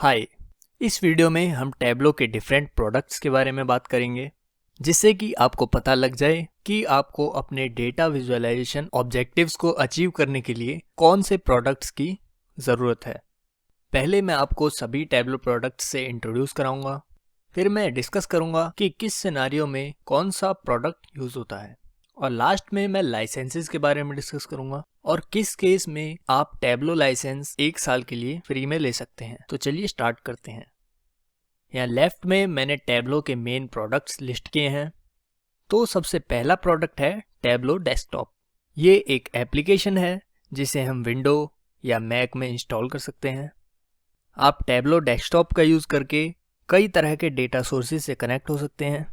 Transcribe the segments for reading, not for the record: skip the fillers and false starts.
हाय। इस वीडियो में हम टैबलो के डिफरेंट प्रोडक्ट्स के बारे में बात करेंगे, जिससे कि आपको पता लग जाए कि आपको अपने डेटा विजुअलाइजेशन ऑब्जेक्टिव्स को अचीव करने के लिए कौन से प्रोडक्ट्स की ज़रूरत है। पहले मैं आपको सभी टैबलो प्रोडक्ट्स से इंट्रोड्यूस कराऊंगा, फिर मैं डिस्कस करूंगा कि किस सिनेरियो में कौन सा प्रोडक्ट यूज़ होता है, और लास्ट में मैं लाइसेंसेस के बारे में डिस्कस करूंगा और किस केस में आप टैबलो लाइसेंस 1 साल के लिए फ्री में ले सकते हैं। तो चलिए स्टार्ट करते हैं। यहाँ लेफ्ट में मैंने टैबलो के मेन प्रोडक्ट्स लिस्ट किए हैं। तो सबसे पहला प्रोडक्ट है टैबलो डेस्कटॉप। ये एक एप्लीकेशन है जिसे हम विंडो या मैक में इंस्टॉल कर सकते हैं। आप टैबलो डेस्कटॉप का यूज़ करके कई तरह के डेटा सोर्सेज से कनेक्ट हो सकते हैं,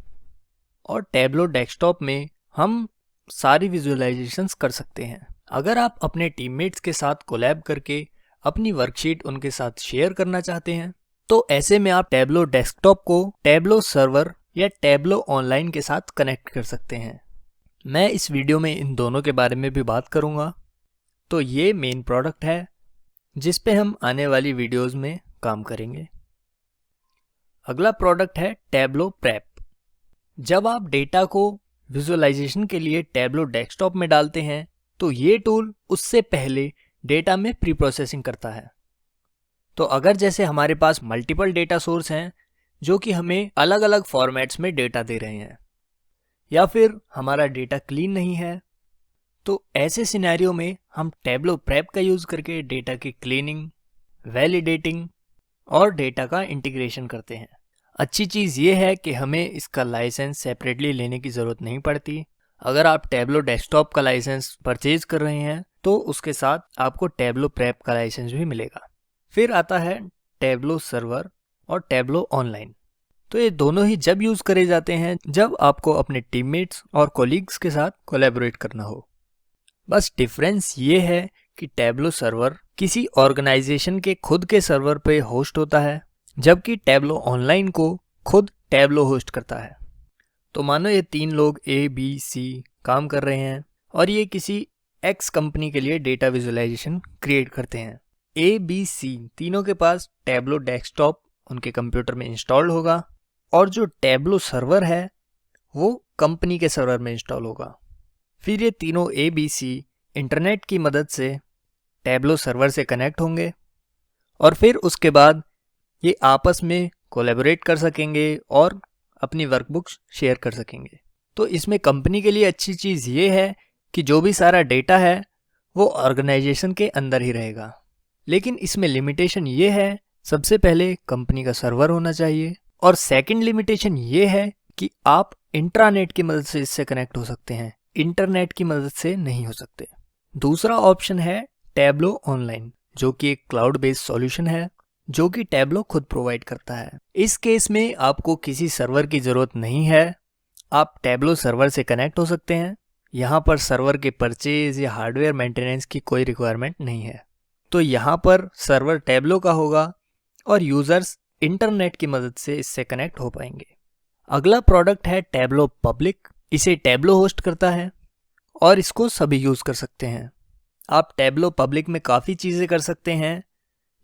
और टैबलो डेस्कटॉप में हम सारी विजुअलाइजेशंस कर सकते हैं। अगर आप अपने टीममेट्स के साथ कोलैब करके अपनी वर्कशीट उनके साथ शेयर करना चाहते हैं, तो ऐसे में आप टैबलो डेस्कटॉप को टैबलो सर्वर या टैबलो ऑनलाइन के साथ कनेक्ट कर सकते हैं। मैं इस वीडियो में इन दोनों के बारे में भी बात करूंगा। तो ये मेन प्रोडक्ट है जिस पे हम आने वाली वीडियोस में काम करेंगे। अगला प्रोडक्ट है टैबलो प्रेप। जब आप डेटा को विजुअलाइजेशन के लिए टैबलो डेस्कटॉप में डालते हैं, तो ये टूल उससे पहले डेटा में प्री प्रोसेसिंग करता है। तो अगर जैसे हमारे पास मल्टीपल डेटा सोर्स हैं जो कि हमें अलग अलग फॉर्मेट्स में डेटा दे रहे हैं, या फिर हमारा डेटा क्लीन नहीं है, तो ऐसे सिनेरियो में हम टैबलो प्रेप का यूज़ करके डेटा की क्लीनिंग, वैलिडेटिंग और डेटा का इंटीग्रेशन करते हैं। अच्छी चीज़ ये है कि हमें इसका लाइसेंस सेपरेटली लेने की ज़रूरत नहीं पड़ती। अगर आप टैबलो डेस्कटॉप का लाइसेंस परचेज कर रहे हैं तो उसके साथ आपको टैबलो प्रेप का लाइसेंस भी मिलेगा। फिर आता है टैबलो सर्वर और टैबलो ऑनलाइन। तो ये दोनों ही जब यूज़ करे जाते हैं जब आपको अपने टीममेट्स और कोलीग्स के साथ कोलैबोरेट करना हो। बस डिफरेंस ये है कि टैबलो सर्वर किसी ऑर्गेनाइजेशन के खुद के सर्वर पे होस्ट होता है, जबकि टैबलो ऑनलाइन को खुद टैबलो होस्ट करता है। तो मानो ये 3 लोग ABC काम कर रहे हैं और ये किसी X कंपनी के लिए डेटा विजुअलाइजेशन क्रिएट करते हैं। ABC तीनों के पास टैबलो डेस्कटॉप उनके कंप्यूटर में इंस्टॉल्ड होगा, और जो टैबलो सर्वर है वो कंपनी के सर्वर में इंस्टॉल होगा। फिर ये तीनों ABC इंटरनेट की मदद से टैबलो सर्वर से कनेक्ट होंगे, और फिर उसके बाद ये आपस में कोलैबोरेट कर सकेंगे और अपनी वर्कबुक्स शेयर कर सकेंगे। तो इसमें कंपनी के लिए अच्छी चीज़ ये है कि जो भी सारा डेटा है वो ऑर्गेनाइजेशन के अंदर ही रहेगा। लेकिन इसमें लिमिटेशन ये है, सबसे पहले कंपनी का सर्वर होना चाहिए, और सेकंड लिमिटेशन ये है कि आप इंट्रानेट की मदद से इससे कनेक्ट हो सकते हैं, इंटरनेट की मदद से नहीं हो सकते। दूसरा ऑप्शन है टैबलो ऑनलाइन, जो कि एक क्लाउड बेस्ड सॉल्यूशन है जो कि टैबलो खुद प्रोवाइड करता है। इस केस में आपको किसी सर्वर की ज़रूरत नहीं है, आप टैबलो सर्वर से कनेक्ट हो सकते हैं। यहाँ पर सर्वर के परचेज या हार्डवेयर मेंटेनेंस की कोई रिक्वायरमेंट नहीं है। तो यहाँ पर सर्वर टैबलो का होगा और यूज़र्स इंटरनेट की मदद से इससे कनेक्ट हो पाएंगे। अगला प्रोडक्ट है टैबलो पब्लिक। इसे टैबलो होस्ट करता है और इसको सभी यूज़ कर सकते हैं। आप टैबलो पब्लिक में काफ़ी चीज़ें कर सकते हैं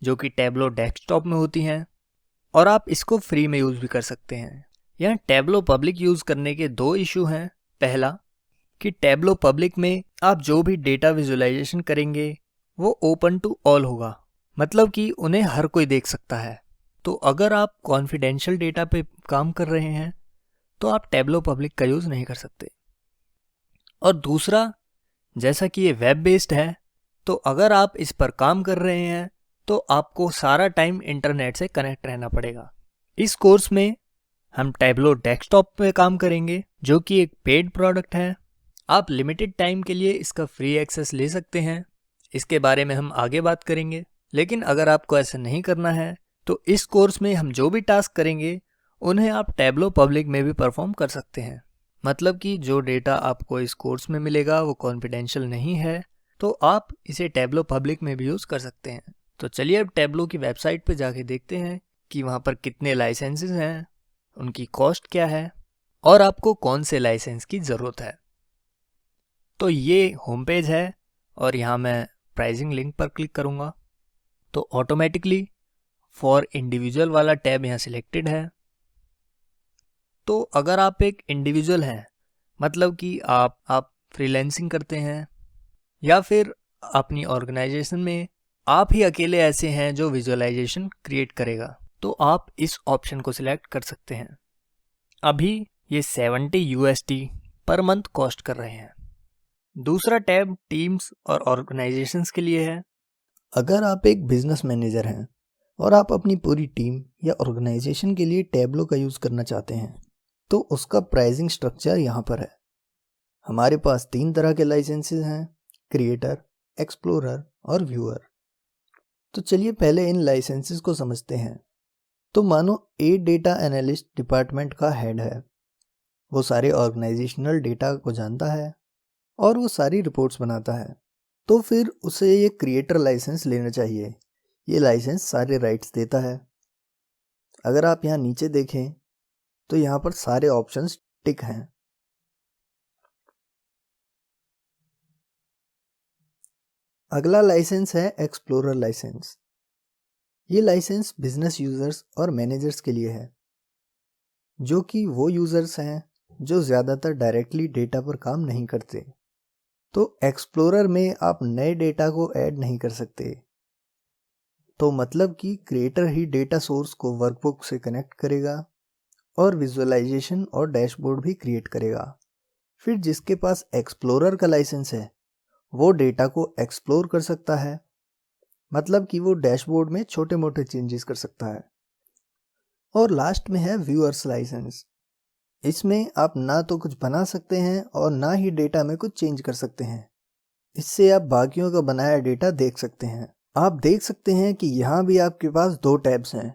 जो कि टैबलो डेस्कटॉप में होती हैं, और आप इसको फ्री में यूज़ भी कर सकते हैं। यहाँ टैबलो पब्लिक यूज़ करने के 2 इशू हैं। पहला कि टैबलो पब्लिक में आप जो भी डेटा विजुअलाइजेशन करेंगे वो ओपन टू ऑल होगा, मतलब कि उन्हें हर कोई देख सकता है। तो अगर आप कॉन्फिडेंशियल डेटा पे काम कर रहे हैं तो आप टैबलो पब्लिक का यूज़ नहीं कर सकते। और दूसरा, जैसा कि ये वेब बेस्ड है, तो अगर आप इस पर काम कर रहे हैं तो आपको सारा टाइम इंटरनेट से कनेक्ट रहना पड़ेगा। इस कोर्स में हम टैबलो डेस्कटॉप पे काम करेंगे, जो कि एक पेड प्रोडक्ट है। आप लिमिटेड टाइम के लिए इसका फ्री एक्सेस ले सकते हैं, इसके बारे में हम आगे बात करेंगे। लेकिन अगर आपको ऐसा नहीं करना है तो इस कोर्स में हम जो भी टास्क करेंगे उन्हें आप टैबलो पब्लिक में भी परफॉर्म कर सकते हैं। मतलब कि जो डेटा आपको इस कोर्स में मिलेगा वो कॉन्फिडेंशियल नहीं है, तो आप इसे टैबलो पब्लिक में भी यूज़ कर सकते हैं। तो चलिए अब टैबलो की वेबसाइट पे जाके देखते हैं कि वहाँ पर कितने लाइसेंसेस हैं, उनकी कॉस्ट क्या है, और आपको कौन से लाइसेंस की ज़रूरत है। तो ये होम पेज है, और यहाँ मैं प्राइसिंग लिंक पर क्लिक करूँगा तो ऑटोमेटिकली फॉर इंडिविजुअल वाला टैब यहाँ सिलेक्टेड है। तो अगर आप एक इंडिविजुअल हैं, मतलब कि आप फ्रीलांसिंग करते हैं या फिर अपनी ऑर्गेनाइजेशन में आप ही अकेले ऐसे हैं जो विजुअलाइजेशन क्रिएट करेगा, तो आप इस ऑप्शन को सिलेक्ट कर सकते हैं। अभी ये 70 USD पर मंथ कॉस्ट कर रहे हैं। दूसरा टैब टीम्स और ऑर्गेनाइजेशंस के लिए है। अगर आप एक बिजनेस मैनेजर हैं और आप अपनी पूरी टीम या ऑर्गेनाइजेशन के लिए टैब्लो का यूज़ करना चाहते हैं, तो उसका प्राइसिंग स्ट्रक्चर यहाँ पर है। हमारे पास 3 तरह के लाइसेंसेस हैं, क्रिएटर, एक्सप्लोरर और व्यूअर। तो चलिए पहले इन लाइसेंसेस को समझते हैं। तो मानो ए डेटा एनालिस्ट डिपार्टमेंट का हेड है, वो सारे ऑर्गेनाइजेशनल डेटा को जानता है और वो सारी रिपोर्ट्स बनाता है। तो फिर उसे ये क्रिएटर लाइसेंस लेना चाहिए। ये लाइसेंस सारे राइट्स देता है। अगर आप यहाँ नीचे देखें तो यहाँ पर सारे ऑप्शंस टिक हैं। अगला लाइसेंस है एक्सप्लोरर लाइसेंस। ये लाइसेंस बिजनेस यूजर्स और मैनेजर्स के लिए है, जो कि वो यूजर्स हैं जो ज़्यादातर डायरेक्टली डेटा पर काम नहीं करते। तो एक्सप्लोरर में आप नए डेटा को ऐड नहीं कर सकते। तो मतलब कि क्रिएटर ही डेटा सोर्स को वर्कबुक से कनेक्ट करेगा और विजुअलाइजेशन और डैशबोर्ड भी क्रिएट करेगा। फिर जिसके पास एक्सप्लोरर का लाइसेंस है वो डेटा को एक्सप्लोर कर सकता है, मतलब कि वो डैशबोर्ड में छोटे मोटे चेंजेस कर सकता है। और लास्ट में है व्यूअर्स लाइसेंस। इसमें आप ना तो कुछ बना सकते हैं और ना ही डेटा में कुछ चेंज कर सकते हैं। इससे आप बाकियों का बनाया डेटा देख सकते हैं। आप देख सकते हैं कि यहाँ भी आपके पास 2 टैब्स हैं,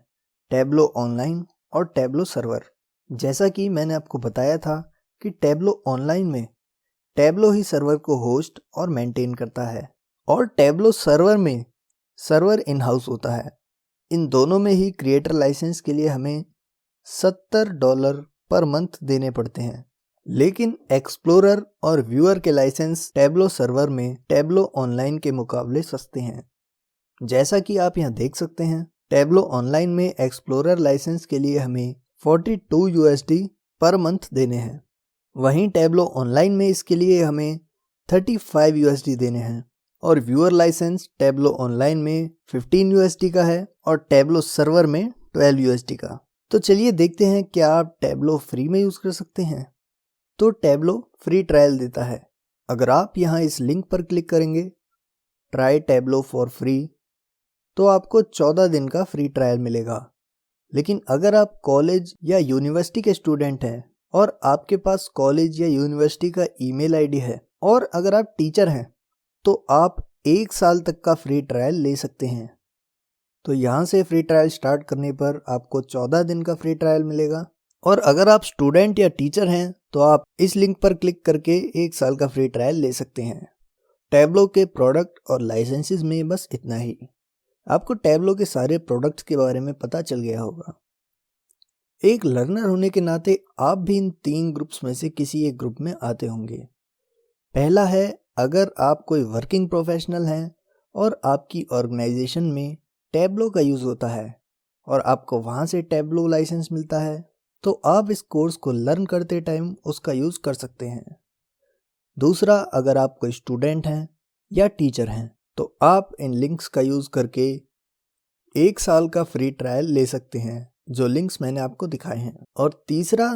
टैब्लो ऑनलाइन और टैब्लो सर्वर। जैसा कि मैंने आपको बताया था कि टैब्लो ऑनलाइन में टैब्लो ही सर्वर को होस्ट और मेंटेन करता है और टैब्लो सर्वर में सर्वर इन हाउस होता है। इन दोनों में ही क्रिएटर लाइसेंस के लिए हमें $70 पर मंथ देने पड़ते हैं। लेकिन एक्सप्लोरर और व्यूअर के लाइसेंस टैब्लो सर्वर में टैब्लो ऑनलाइन के मुकाबले सस्ते हैं। जैसा कि आप यहाँ देख सकते हैं, टैब्लो ऑनलाइन में एक्सप्लोरर लाइसेंस के लिए हमें 42 USD पर मंथ देने हैं। वहीं टैब्लो ऑनलाइन में इसके लिए हमें 35 USD देने हैं और व्यूअर लाइसेंस टैब्लो ऑनलाइन में 15 USD का है और टैब्लो सर्वर में 12 USD का। तो चलिए देखते हैं क्या आप टैब्लो फ्री में यूज़ कर सकते हैं। तो टैब्लो फ्री ट्रायल देता है। अगर आप यहाँ इस लिंक पर क्लिक करेंगे, ट्राई टैब्लो फॉर फ्री, तो आपको 14 दिन का फ्री ट्रायल मिलेगा। लेकिन अगर आप कॉलेज या यूनिवर्सिटी के स्टूडेंट हैं और आपके पास कॉलेज या यूनिवर्सिटी का ईमेल आईडी है और अगर आप टीचर हैं, तो आप 1 साल तक का फ्री ट्रायल ले सकते हैं। तो यहाँ से फ्री ट्रायल स्टार्ट करने पर आपको 14 दिन का फ्री ट्रायल मिलेगा। और अगर आप स्टूडेंट या टीचर हैं तो आप इस लिंक पर क्लिक करके 1 साल का फ्री ट्रायल ले सकते हैं। टैब्लो के प्रोडक्ट और लाइसेंसेस में बस इतना ही। आपको टैब्लो के सारे प्रोडक्ट्स के बारे में पता चल गया होगा। एक लर्नर होने के नाते आप भी इन 3 ग्रुप्स में से किसी एक ग्रुप में आते होंगे। पहला है, अगर आप कोई वर्किंग प्रोफेशनल हैं और आपकी ऑर्गेनाइजेशन में टैब्लो का यूज़ होता है और आपको वहाँ से टैब्लो लाइसेंस मिलता है, तो आप इस कोर्स को लर्न करते टाइम उसका यूज़ कर सकते हैं। दूसरा, अगर आप कोई स्टूडेंट हैं या टीचर हैं, तो आप इन लिंक्स का यूज़ करके 1 साल का फ्री ट्रायल ले सकते हैं, जो लिंक्स मैंने आपको दिखाए हैं। और तीसरा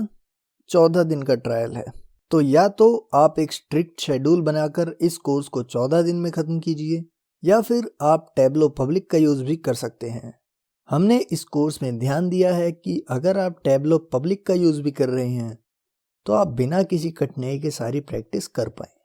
14 दिन का ट्रायल है। तो या तो आप एक स्ट्रिक्ट शेड्यूल बनाकर इस कोर्स को 14 दिन में ख़त्म कीजिए या फिर आप टैब्लो पब्लिक का यूज़ भी कर सकते हैं। हमने इस कोर्स में ध्यान दिया है कि अगर आप टैब्लो पब्लिक का यूज़ भी कर रहे हैं तो आप बिना किसी कठिनाई के सारी प्रैक्टिस कर पाएँ।